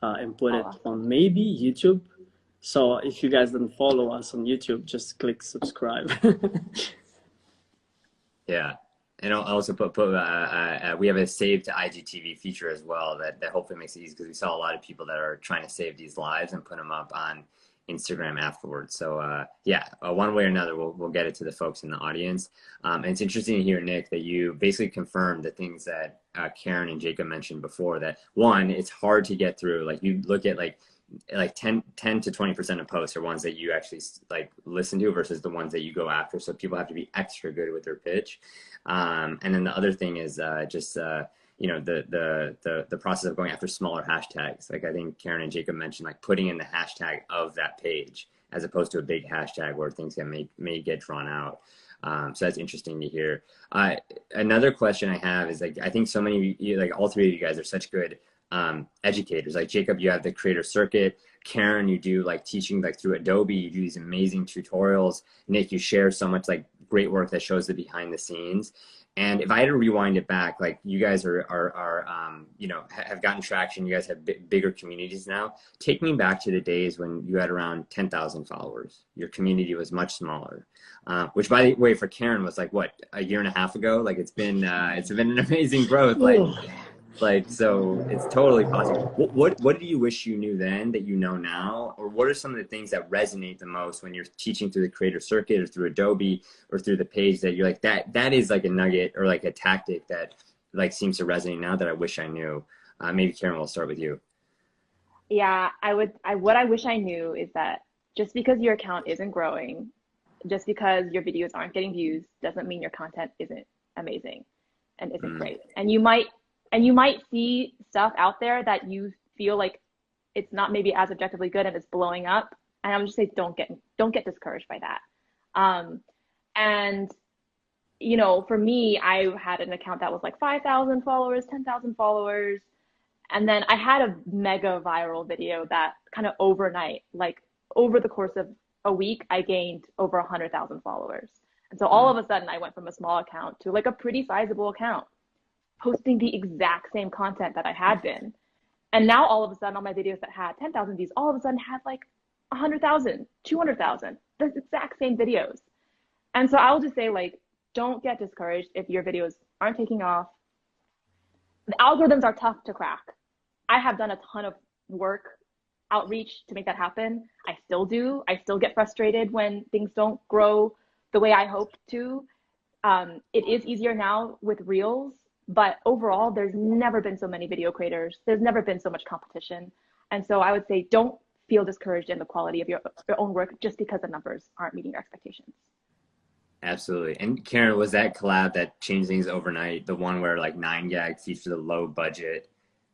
and put it on maybe YouTube. So if you guys don't follow us on YouTube, just click subscribe. Yeah, and I'll also we have a save to IGTV feature as well that hopefully makes it easy, because we saw a lot of people that are trying to save these lives and put them up on Instagram afterwards. So one way or another, we'll get it to the folks in the audience. And it's interesting to hear, Nick, that you basically confirmed the things that Karen and Jacob mentioned before, that one, it's hard to get through. Like you look at like 10 to 20% of posts are ones that you actually like listen to versus the ones that you go after. So people have to be extra good with their pitch. And then the other thing is you know, the process of going after smaller hashtags. Like I think Karen and Jacob mentioned, like putting in the hashtag of that page as opposed to a big hashtag where things may get drawn out. So that's interesting to hear. Another question I have is, like, I think so many, like all three of you guys are such good educators. Like Jacob, you have the creator circuit. Karen, you do like teaching like through Adobe. You do these amazing tutorials. Nick, you share so much like great work that shows the behind the scenes. And if I had to rewind it back, like you guys are you know, have gotten traction. You guys have bigger communities now. Take me back to the days when you had around 10,000 followers. Your community was much smaller, which, by the way, for Karen was like what, a year and a half ago. Like it's been an amazing growth. Like so it's totally possible. What do you wish you knew then that you know now? Or what are some of the things that resonate the most when you're teaching through the creator circuit or through Adobe or through the page that you're like, that is like a nugget or like a tactic that like seems to resonate now that I wish I knew? Maybe Karen, we'll start with you. Yeah, what I wish I knew is that just because your account isn't growing, just because your videos aren't getting views, doesn't mean your content isn't amazing and isn't great. And you might see stuff out there that you feel like it's not maybe as objectively good and it's blowing up. And I would just say, don't get discouraged by that. And you know, for me, I had an account that was like 5,000 followers, 10,000 followers. And then I had a mega viral video that kind of overnight, like over the course of a week, I gained over 100,000 followers. And so all of a sudden I went from a small account to like a pretty sizable account, posting the exact same content that I had been. And now all of a sudden all my videos that had 10,000 views, all of a sudden had like 100,000, 200,000, the exact same videos. And so I will just say, like, don't get discouraged if your videos aren't taking off. The algorithms are tough to crack. I have done a ton of work, outreach to make that happen. I still do. I still get frustrated when things don't grow the way I hoped to. It is easier now with Reels, but overall, there's never been so many video creators. There's never been so much competition. And so I would say, don't feel discouraged in the quality of your own work just because the numbers aren't meeting your expectations. Absolutely. And Karen, was that collab that changed things overnight? The one where like 9gag featured the low budget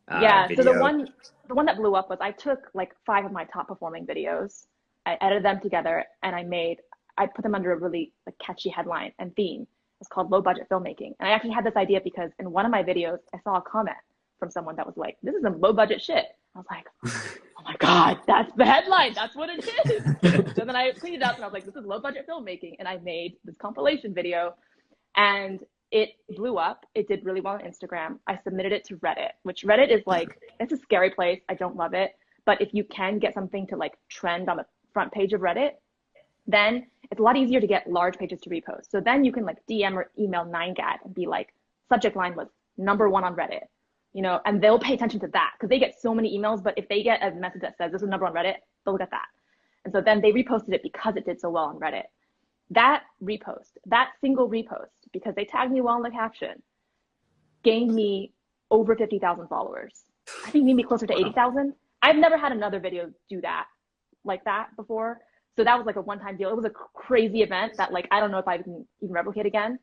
yeah, video? So the one that blew up was I took like 5 of my top performing videos, I edited them together, and I put them under a really like catchy headline and theme. It's called Low Budget Filmmaking. And I actually had this idea because in one of my videos, I saw a comment from someone that was like, this is some low budget shit. I was like, oh my God, that's the headline. That's what it is. So then I cleaned it up and I was like, this is low budget filmmaking. And I made this compilation video and it blew up. It did really well on Instagram. I submitted it to Reddit, which Reddit is like, it's a scary place. I don't love it. But if you can get something to like trend on the front page of Reddit, then it's a lot easier to get large pages to repost. So then you can like DM or email 9gag and be like, subject line was #1 on Reddit, you know, and they'll pay attention to that because they get so many emails. But if they get a message that says this is #1 on Reddit, they'll look at that. And so then they reposted it because it did so well on Reddit. That repost, that single repost, because they tagged me well in the caption, gained me over 50,000 followers. I think maybe closer to 80,000. I've never had another video do that like that before. So that was like a one-time deal. It was a crazy event that like, I don't know if I can even replicate again.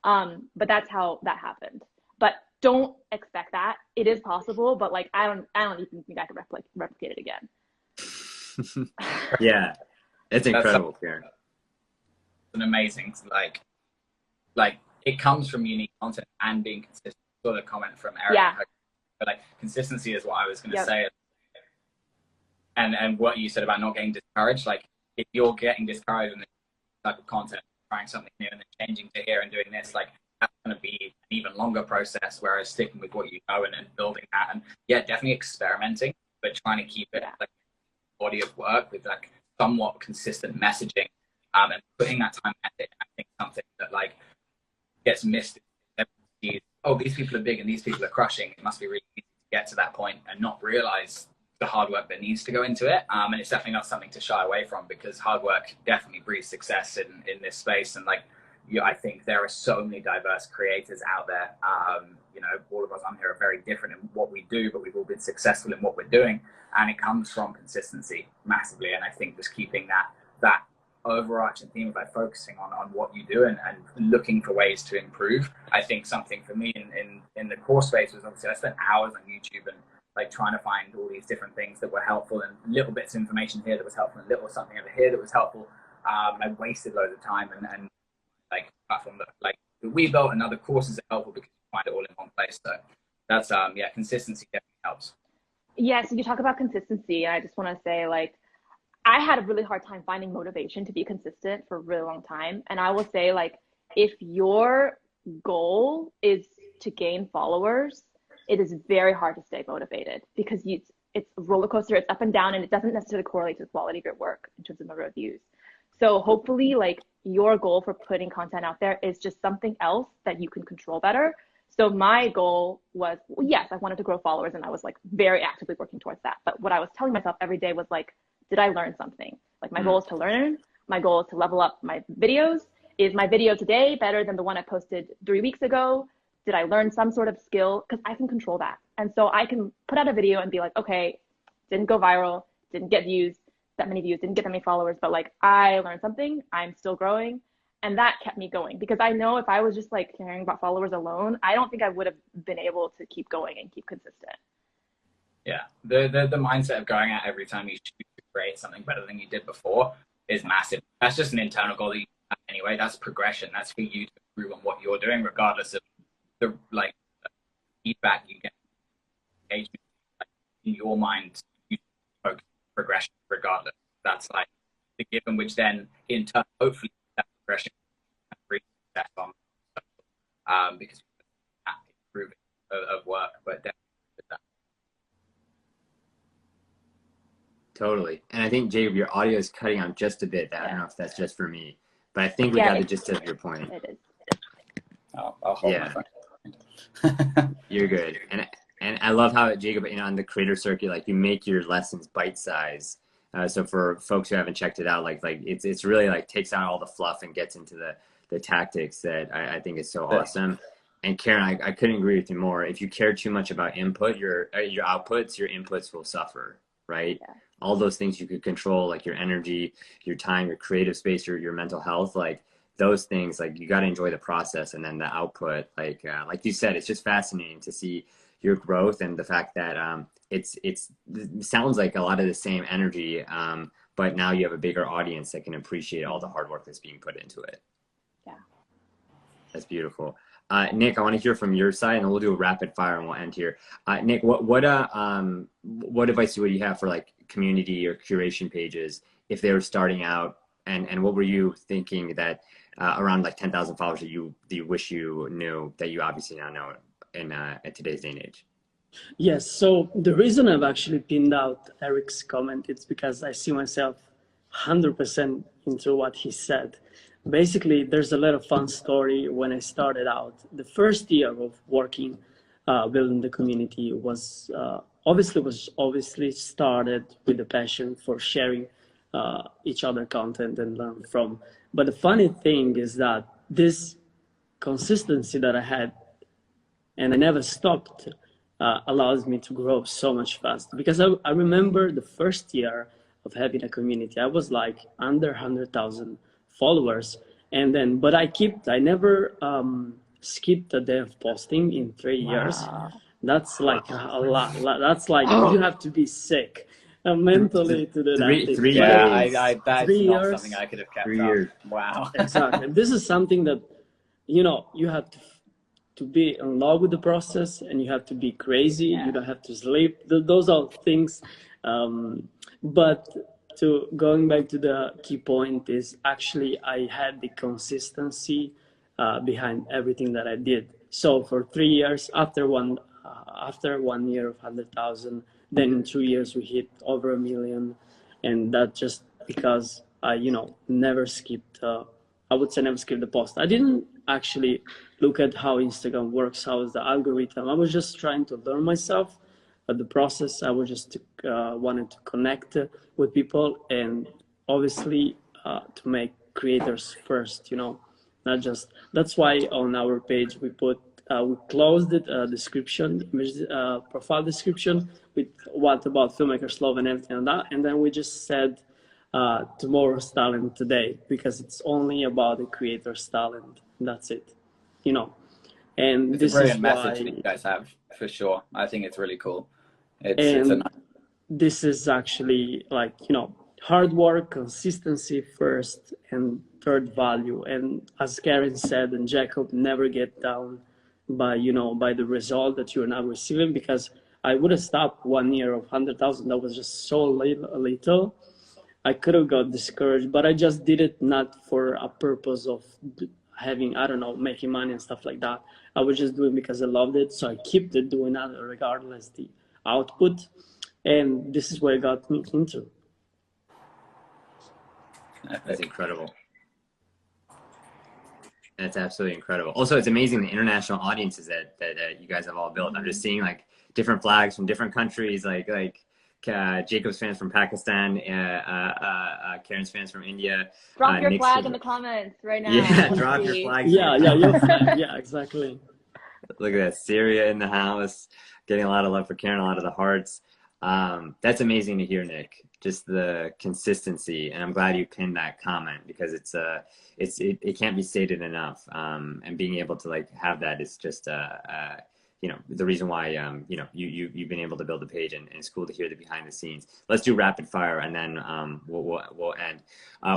But that's how that happened. But don't expect that. It is possible, but like, I don't even think I could replicate it again. Yeah, it's incredible, Karen. An amazing, like it comes from unique content and being consistent. I saw the comment from Eric. Yeah. But like consistency is what I was going to say. And what you said about not getting discouraged, like if you're getting discouraged in this type of content, trying something new and then changing to here and doing this, like that's going to be an even longer process. Whereas sticking with what you know and building that, and yeah, definitely experimenting, but trying to keep it like body of work with like somewhat consistent messaging, and putting that time at it. I think something that like gets missed. Oh, these people are big and these people are crushing. It must be really easy to get to that point and not realize the hard work that needs to go into it. And it's definitely not something to shy away from because hard work definitely breeds success in this space. And like, I think there are so many diverse creators out there, all of us on here are very different in what we do, but we've all been successful in what we're doing. And it comes from consistency massively. And I think just keeping that overarching theme of like focusing on what you do and looking for ways to improve. I think something for me in the course space was obviously I spent hours on YouTube and like trying to find all these different things that were helpful and little bits of information here that was helpful and little something over here that was helpful. I wasted loads of time and like platform that we built and other courses are helpful because you find it all in one place. So that's yeah, consistency definitely helps. Yeah, so you talk about consistency, and I just want to say, like, I had a really hard time finding motivation to be consistent for a really long time. And I will say, like, if your goal is to gain followers, it is very hard to stay motivated because it's a roller coaster, it's up and down, and it doesn't necessarily correlate to the quality of your work in terms of number of views. So hopefully, like, your goal for putting content out there is just something else that you can control better. So my goal was, well, yes, I wanted to grow followers, and I was like very actively working towards that. But what I was telling myself every day was like, did I learn something? Like, my goal is to learn. My goal is to level up my videos. Is my video today better than the one I posted 3 weeks ago? Did I learn some sort of skill? Because I can control that. And so I can put out a video and be like, okay, didn't go viral, didn't get that many views, didn't get that many followers, but like I learned something, I'm still growing. And that kept me going because I know if I was just like caring about followers alone, I don't think I would have been able to keep going and keep consistent. Yeah, the mindset of going out every time you shoot to create something better than you did before is massive. That's just an internal goal that you have anyway. That's progression. That's for you to improve on what you're doing, regardless of the feedback you get. Engagement, like, in your mind, you focus on progression regardless. That's like the given, which then in turn, hopefully, that progression can bring success on because that improving of work, but definitely. Totally. And I think, Jacob, your audio is cutting out just a bit. I don't know if that's just for me, but I think we got the gist of your point. It is. I'll hold my phone. You're good. And I love how, Jacob, on the creator circuit, like, you make your lessons bite size. So for folks who haven't checked it out, like it's really like takes out all the fluff and gets into the tactics that I think is so awesome. And Karen, I couldn't agree with you more. If you care too much about input, your outputs, your inputs will suffer, right? Yeah. All those things you could control, like your energy, your time, your creative space, your mental health, like those things, like you got to enjoy the process. And then the output, like you said, it's just fascinating to see your growth and the fact that it sounds like a lot of the same energy, but now you have a bigger audience that can appreciate all the hard work that's being put into it. Yeah. That's beautiful. Nick, I want to hear from your side, and we'll do a rapid fire and we'll end here. Nick, what advice would you have for like community or curation pages if they were starting out, and what were you thinking that around like 10,000 followers that you wish you knew that you obviously now know in at today's day and age? Yes, so the reason I've actually pinned out Eric's comment, it's because I see myself 100% into what he said. Basically, there's a lot of fun story when I started out. The first year of working, building the community was obviously started with the passion for sharing each other content and learn from. But the funny thing is that this consistency that I had, and I never stopped, allows me to grow so much faster. Because I remember the first year of having a community, I was like under 100,000 followers, and then but I never skipped a day of posting in 3 years. That's like a lot. That's like you have to be sick mentally to do that. 3 years. Yeah, that's 3 not years. something I could have kept 3 up. years. Wow. Exactly. This is something that you have to be in love with the process, and you have to be crazy. You don't have to sleep. Those are things. But going back to the key point is actually I had the consistency behind everything that I did. So for 3 years, after 1 year of 100,000, then in 2 years we hit over 1 million, and that just because I never skipped. I would say never skipped the post. I didn't actually look at how Instagram works, how is the algorithm. I was just trying to learn myself. But the process, I was just wanted to connect with people, and obviously to make creators first, not just. That's why on our page we put we closed it description, profile description with what about filmmakers love and everything like that, and then we just said tomorrow's talent today, because it's only about the creator's talent. That's it, you know. And It's this a brilliant is message why, that you guys have, for sure. I think it's really cool. It's and a this is actually like, you know, hard work, consistency first, and third value. And as Karen said, and Jacob, never get down by, you know, by the result that you're not receiving, because I would have stopped 1 year of 100,000. That was just so little. I could have got discouraged, but I just did it not for a purpose of having, I don't know, making money and stuff like that. I was just doing it because I loved it. So I kept it doing that regardless the output. And this is what got me into. That's incredible. That's absolutely incredible. Also, it's amazing the international audiences that you guys have all built. I'm just seeing like different flags from different countries, like Jacob's fans from Pakistan, Karen's fans from India. Drop your Nick's flag from... in the comments right now. Yeah, drop your flag. Yeah, your flag. Yeah, exactly. Look at that, Syria in the house, getting a lot of love for Karen, a lot of the hearts. That's amazing to hear, Nick. Just the consistency, and I'm glad you pinned that comment, because it can't be stated enough. And being able to like have that is just you know, the reason why you know, you've been able to build a page, and it's cool to hear the behind the scenes. Let's do rapid fire, and then we'll end.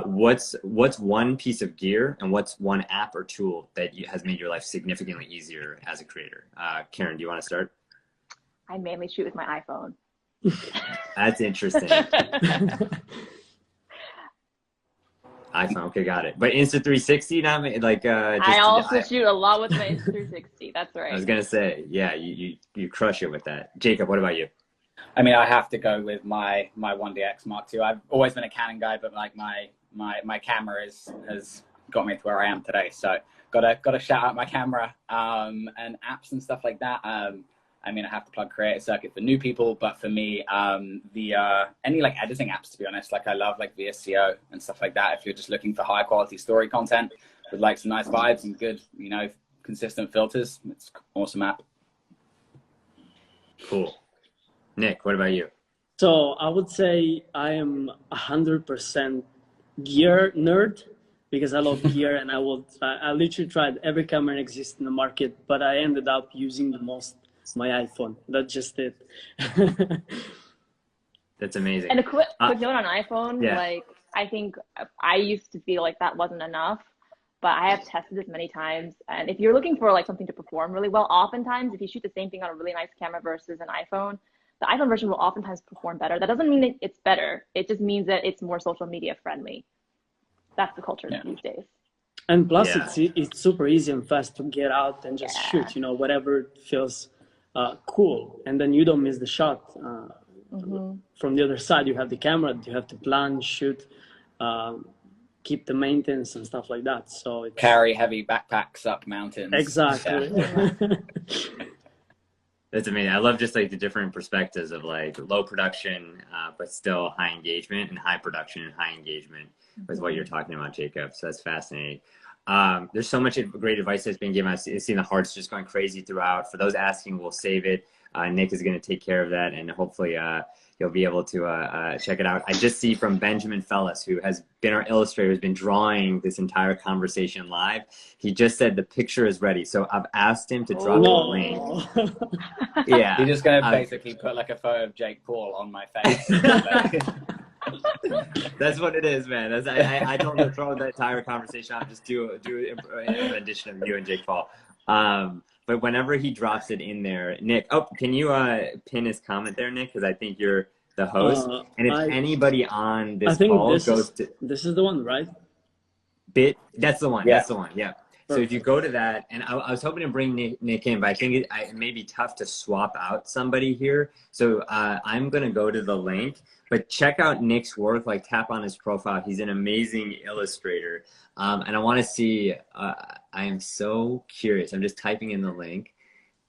What's one piece of gear and what's one app or tool that has made your life significantly easier as a creator? Karen, do you want to start? I mainly shoot with my iPhone. That's interesting. iPhone, okay, got it. But Insta360, not like I also shoot a lot with my Insta360. That's right. I was gonna say, yeah, you crush it with that. Jacob, what about you? I mean, I have to go with my 1DX Mark II. I've always been a Canon guy, but like my camera has got me to where I am today. So gotta shout out my camera and apps and stuff like that. I mean, I have to plug Creator Circuit for new people, but for me, any like editing apps, to be honest, like I love like VSCO and stuff like that. If you're just looking for high quality story content with like some nice vibes and good, you know, consistent filters, it's an awesome app. Cool. Nick, what about you? So I would say I am 100% gear nerd, because I love gear, and I literally tried every camera that exists in the market, but I ended up using the most my iPhone. That's just it. That's amazing. And a quick note on iPhone, yeah. like I think I used to feel like that wasn't enough, but I have tested this many times. And if you're looking for like something to perform really well, oftentimes if you shoot the same thing on a really nice camera versus an iPhone, the iPhone version will oftentimes perform better. That doesn't mean it's better. It just means that it's more social media friendly. That's the culture these days. And plus, it's super easy and fast to get out and just shoot, you know, whatever feels cool. And then you don't miss the shot. From the other side, you have the camera, you have to plan, shoot, keep the maintenance and stuff like that. So it's... carry heavy backpacks up mountains. Exactly. Yeah. That's amazing. I love just like the different perspectives of like low production, but still high engagement, and high production and high engagement with what you're talking about, Jacob. So that's fascinating. There's so much great advice that's been given. I've seen the hearts just going crazy throughout. For those asking, we'll save it. Nick is going to take care of that, and hopefully you'll be able to check it out. I just see from Benjamin Fellis, who has been our illustrator, has been drawing this entire conversation live. He just said the picture is ready. So I've asked him to drop the link. Yeah. He's just going to basically put like a photo of Jake Paul on my face. That's what it is, man. I told him to throw the entire conversation out, just do an addition of you and Jake Paul. But whenever he drops it in there, Nick, can you pin his comment there, Nick? Because I think you're the host. And if anybody on this call goes to... This is the one, right? That's the one. Yeah. That's the one. Yeah. Perfect. So if you go to that, and I was hoping to bring Nick in, but I think it may be tough to swap out somebody here. So I'm going to go to the link, but check out Nick's work, like tap on his profile. He's an amazing illustrator. And I want to see, I am so curious. I'm just typing in the link.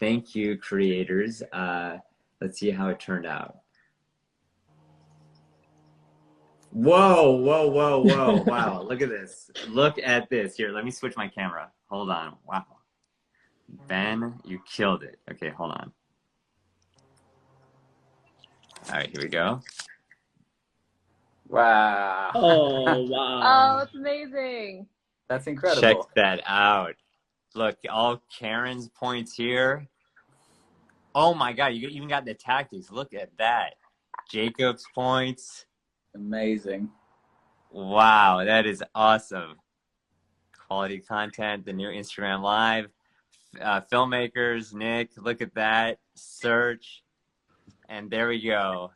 Thank you, creators. Let's see how it turned out. Whoa, whoa, whoa, whoa. Wow, look at this. Look at this. Here, let me switch my camera. Hold on. Wow. Ben, you killed it. Okay, hold on. All right, here we go. Wow. Oh, Oh, wow. it's amazing. That's incredible. Check that out. Look, all Karen's points here. Oh my God, you even got the tactics. Look at that. Jacob's points. Amazing. Wow, that is awesome. Quality content, the new Instagram Live. Filmmakers, Nick, look at that. Search. And there we go.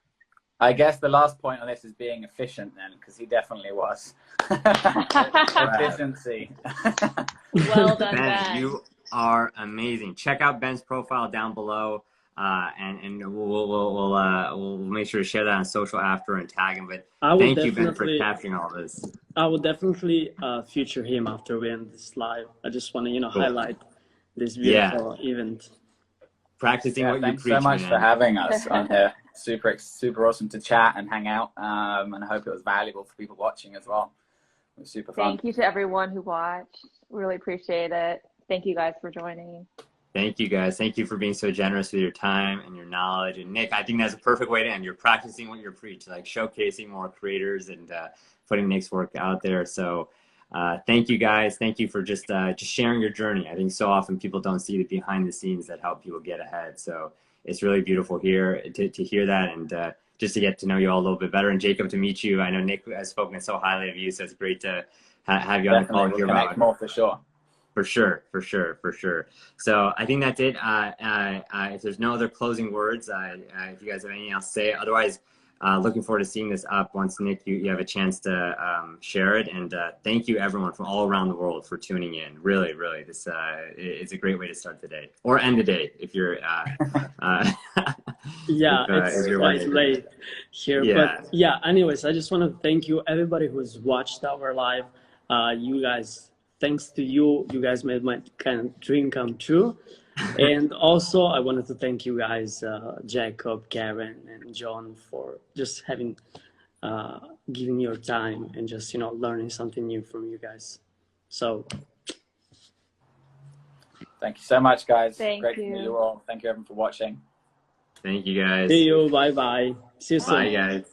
I guess the last point on this is being efficient then, because he definitely was. Efficiency. Well done, Ben, Ben. you are amazing. Check out Ben's profile down below, and we'll make sure to share that on social after and tag him. But thank you, Ben, for capturing all this. I will definitely feature him after we end this live. I just want to, cool. Highlight this beautiful event. Practicing what you preach. Thanks so much for having us on here. Super awesome to chat and hang out. And I hope it was valuable for people watching as well. It was super fun. Thank you to everyone who watched. Really appreciate it. Thank you guys for joining. Thank you guys. Thank you for being so generous with your time and your knowledge. And Nick, I think that's a perfect way to end. You're practicing what you preach, like showcasing more creators and putting Nick's work out there. So thank you guys. Thank you for just sharing your journey. I think so often people don't see the behind the scenes that help people get ahead. So it's really beautiful here to hear that and just to get to know you all a little bit better. And Jacob, to meet you. I know Nick has spoken so highly of you, so it's great to have you on the call and hear about more for sure. For sure. So I think that's it. If there's no other closing words, if you guys have anything else to say, otherwise, looking forward to seeing this up once, Nick, you have a chance to share it. And thank you, everyone from all around the world for tuning in. Really, this it's a great way to start the day or end the day if you're. Yeah, it's late here. Yeah. But yeah, anyways, I just want to thank you, everybody who's watched our live. You guys. Thanks to you, you guys made my kind of dream come true. And also, I wanted to thank you guys, Jacob, Karen, and John, for just having, giving your time and just, learning something new from you guys. So. Thank you so much, guys. Thank Great you. to meet you all. Thank you, everyone, for watching. Thank you, guys. See you. Bye-bye. See you soon. Bye, guys.